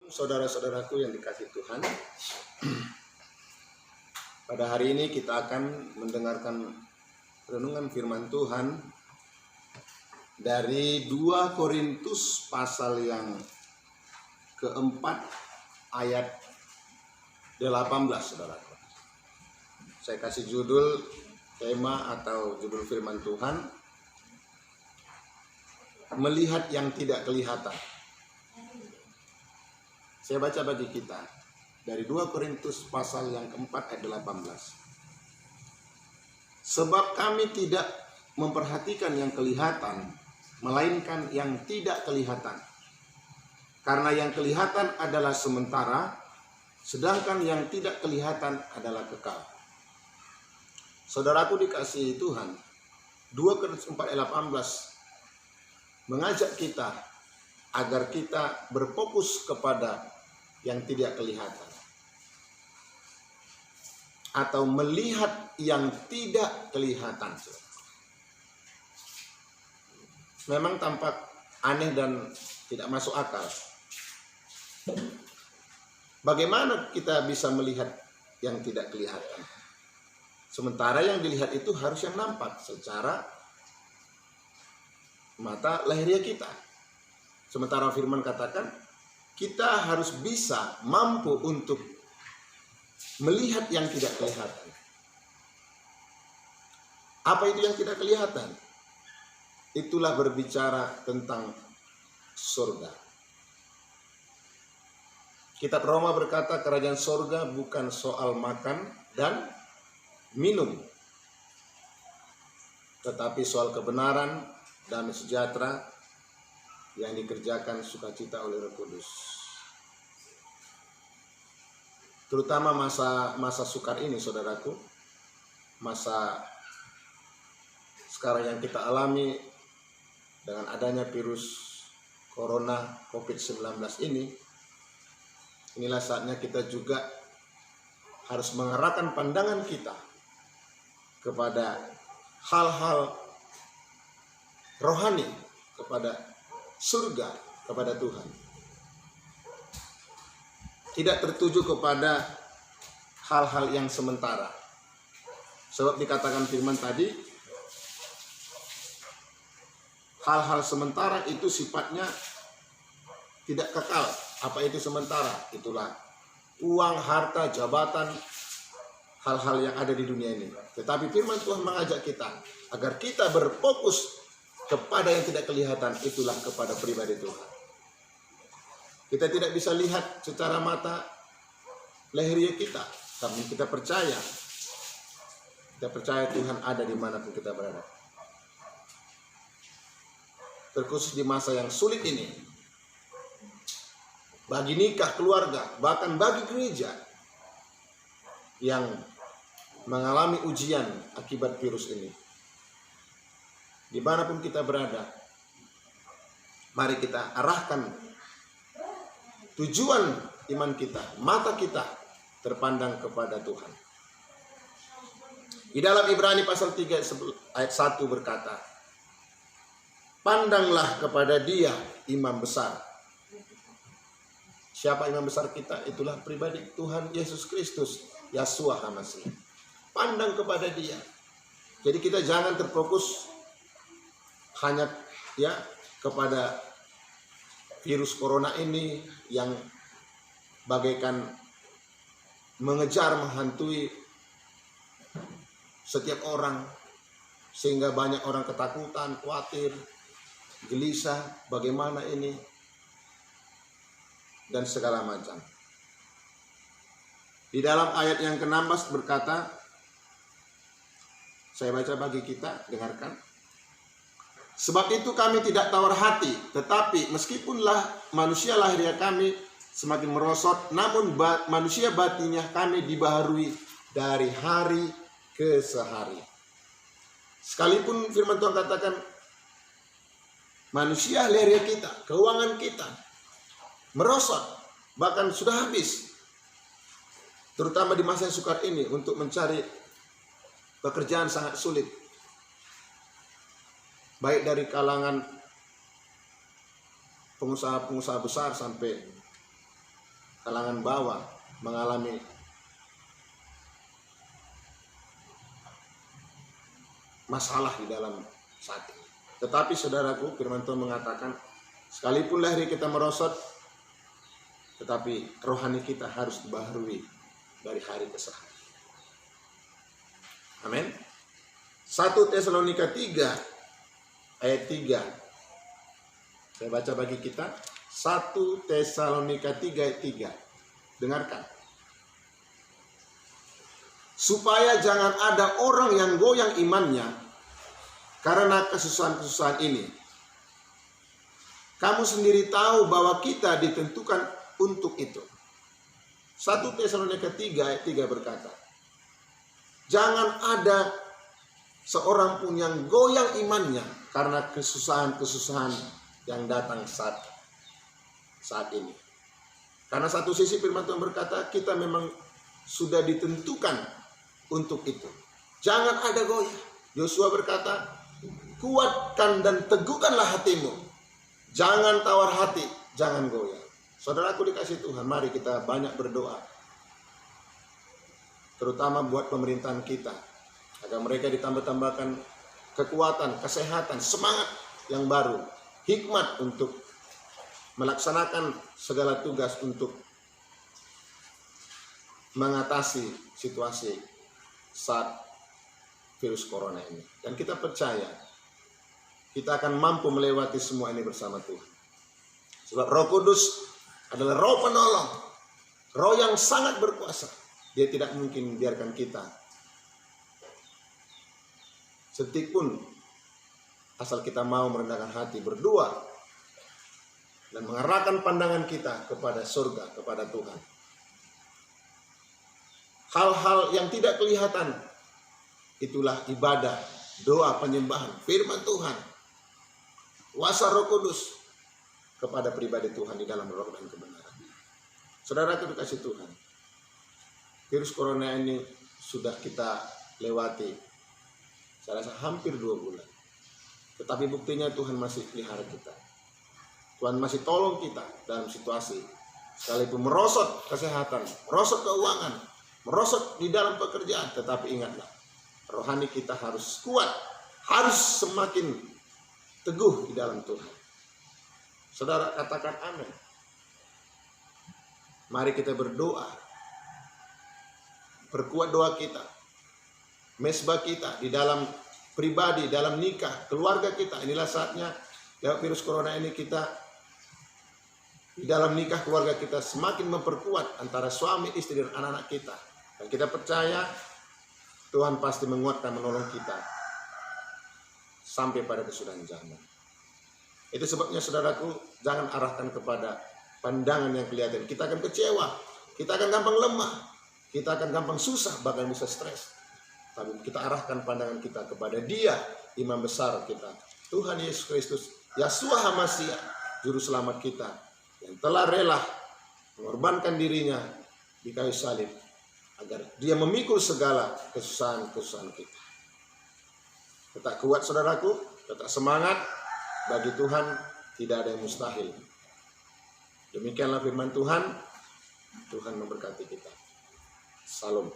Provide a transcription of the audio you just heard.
Saudara-saudaraku yang dikasihi Tuhan, pada hari ini kita akan mendengarkan renungan firman Tuhan dari 2 Korintus pasal yang keempat ayat 18, saudaraku. Saya kasih judul tema atau judul firman Tuhan, melihat yang tidak kelihatan. Saya baca bagi kita dari 2 Korintus pasal yang keempat ayat 18. Sebab kami tidak memperhatikan yang kelihatan, melainkan yang tidak kelihatan. Karena yang kelihatan adalah sementara, sedangkan yang tidak kelihatan adalah kekal. Saudaraku dikasihi Tuhan, 2 Korintus 4 ayat 18 mengajak kita agar kita berfokus kepada yang tidak kelihatan, atau melihat yang tidak kelihatan. Memang tampak aneh dan tidak masuk akal. Bagaimana kita bisa melihat yang tidak kelihatan? Sementara yang dilihat itu harus yang nampak secara mata lahiriah kita. Sementara firman katakan, kita harus bisa mampu untuk melihat yang tidak kelihatan. Apa itu yang tidak kelihatan? Itulah berbicara tentang surga. Kitab Roma berkata kerajaan surga bukan soal makan dan minum, tetapi soal kebenaran dan sejahtera yang dikerjakan sukacita oleh Roh Kudus. Terutama masa sukar ini, saudaraku, masa sekarang yang kita alami dengan adanya virus corona COVID-19 ini, inilah saatnya kita juga harus mengarahkan pandangan kita kepada hal-hal rohani, kepada surga, kepada Tuhan. Tidak tertuju kepada hal-hal yang sementara. Sebab dikatakan firman tadi, hal-hal sementara itu sifatnya tidak kekal. Apa itu sementara? Itulah uang, harta, jabatan, hal-hal yang ada di dunia ini. Tetapi firman Tuhan mengajak kita agar kita berfokus kepada yang tidak kelihatan, itulah kepada pribadi Tuhan. Kita tidak bisa lihat secara mata lahiriah kita, tapi kita percaya. Kita percaya Tuhan ada dimanapun kita berada. Terkhusus di masa yang sulit ini, bagi nikah, keluarga, bahkan bagi gereja yang mengalami ujian akibat virus ini. Dimanapun kita berada, mari kita arahkan tujuan iman kita, mata kita terpandang kepada Tuhan. Di dalam Ibrani pasal 3 ayat 1 berkata, pandanglah kepada Dia, imam besar. Siapa imam besar kita? Itulah pribadi Tuhan Yesus Kristus, Yeshua HaMasih. Pandang kepada Dia. Jadi kita jangan terfokus hanya kepada virus corona ini yang bagaikan mengejar, menghantui setiap orang, sehingga banyak orang ketakutan, khawatir, gelisah, bagaimana ini, dan segala macam. Di dalam ayat yang ke-16 berkata, saya baca bagi kita, dengarkan. Sebab itu kami tidak tawar hati, tetapi meskipunlah manusia lahiriah kami semakin merosot, namun manusia batinnya kami dibaharui dari hari ke hari. Sekalipun firman Tuhan katakan, manusia lahiriah kita, keuangan kita merosot, bahkan sudah habis. Terutama di masa yang sukar ini, untuk mencari pekerjaan sangat sulit. Baik dari kalangan pengusaha-pengusaha besar sampai kalangan bawah mengalami masalah di dalam saat ini. Tetapi saudaraku, firman Tuhan mengatakan, sekalipun lahir kita merosot, tetapi rohani kita harus dibaharui dari hari ke hari. Amin. 1 Tesalonika 3 ayat 3. Saya baca bagi kita. 1 Tesalonika 3 ayat 3. Dengarkan. Supaya jangan ada orang yang goyang imannya karena kesusahan-kesusahan ini. Kamu sendiri tahu bahwa kita ditentukan untuk itu. 1 Tesalonika 3 ayat 3 berkata, jangan ada seorang pun yang goyang imannya karena kesusahan-kesusahan yang datang saat ini. Karena satu sisi firman Tuhan berkata, kita memang sudah ditentukan untuk itu. Jangan ada goyah. Yosua berkata, kuatkan dan teguhkanlah hatimu. Jangan tawar hati, jangan goyah. Saudaraku dikasih Tuhan, mari kita banyak berdoa. Terutama buat pemerintahan kita. Agar mereka ditambah-tambahkan kekuatan, kesehatan, semangat yang baru. Hikmat untuk melaksanakan segala tugas untuk mengatasi situasi saat virus corona ini. Dan kita percaya kita akan mampu melewati semua ini bersama Tuhan. Sebab Roh Kudus adalah Roh penolong, Roh yang sangat berkuasa. Dia tidak mungkin biarkan kita sedetik pun, asal kita mau merendahkan hati, berdoa dan mengarahkan pandangan kita kepada surga, kepada Tuhan. Hal-hal yang tidak kelihatan, itulah ibadah, doa, penyembahan, firman Tuhan, kuasa Roh Kudus kepada pribadi Tuhan di dalam roh dan kebenaran. Saudara kekasih Tuhan, virus corona ini sudah kita lewati, saya rasa hampir 2 bulan. Tetapi buktinya Tuhan masih pelihara kita. Tuhan masih tolong kita dalam situasi, sekalipun merosot kesehatan, merosot keuangan, merosot di dalam pekerjaan. Tetapi ingatlah, rohani kita harus kuat, harus semakin teguh di dalam Tuhan. Saudara katakan amin. Mari kita berdoa. Perkuat doa kita. Mesbah kita di dalam pribadi, dalam nikah, keluarga kita. Inilah saatnya lewat virus corona ini kita di dalam nikah keluarga kita semakin memperkuat antara suami, istri, dan anak-anak kita. Dan kita percaya Tuhan pasti menguatkan, menolong kita sampai pada kesudahan zaman. Itu sebabnya saudaraku, jangan arahkan kepada pandangan yang kelihatan. Kita akan kecewa, kita akan gampang lemah, kita akan gampang susah, bahkan bisa stres. Tapi kita arahkan pandangan kita kepada Dia, Imam besar kita, Tuhan Yesus Kristus, Yeshua HaMashiach, Juru Selamat kita, yang telah rela mengorbankan dirinya di kayu salib, agar Dia memikul segala kesusahan-kesusahan kita. Tetap kuat saudaraku, tetap semangat. Bagi Tuhan tidak ada yang mustahil. Demikianlah firman Tuhan. Tuhan memberkati kita. Salam.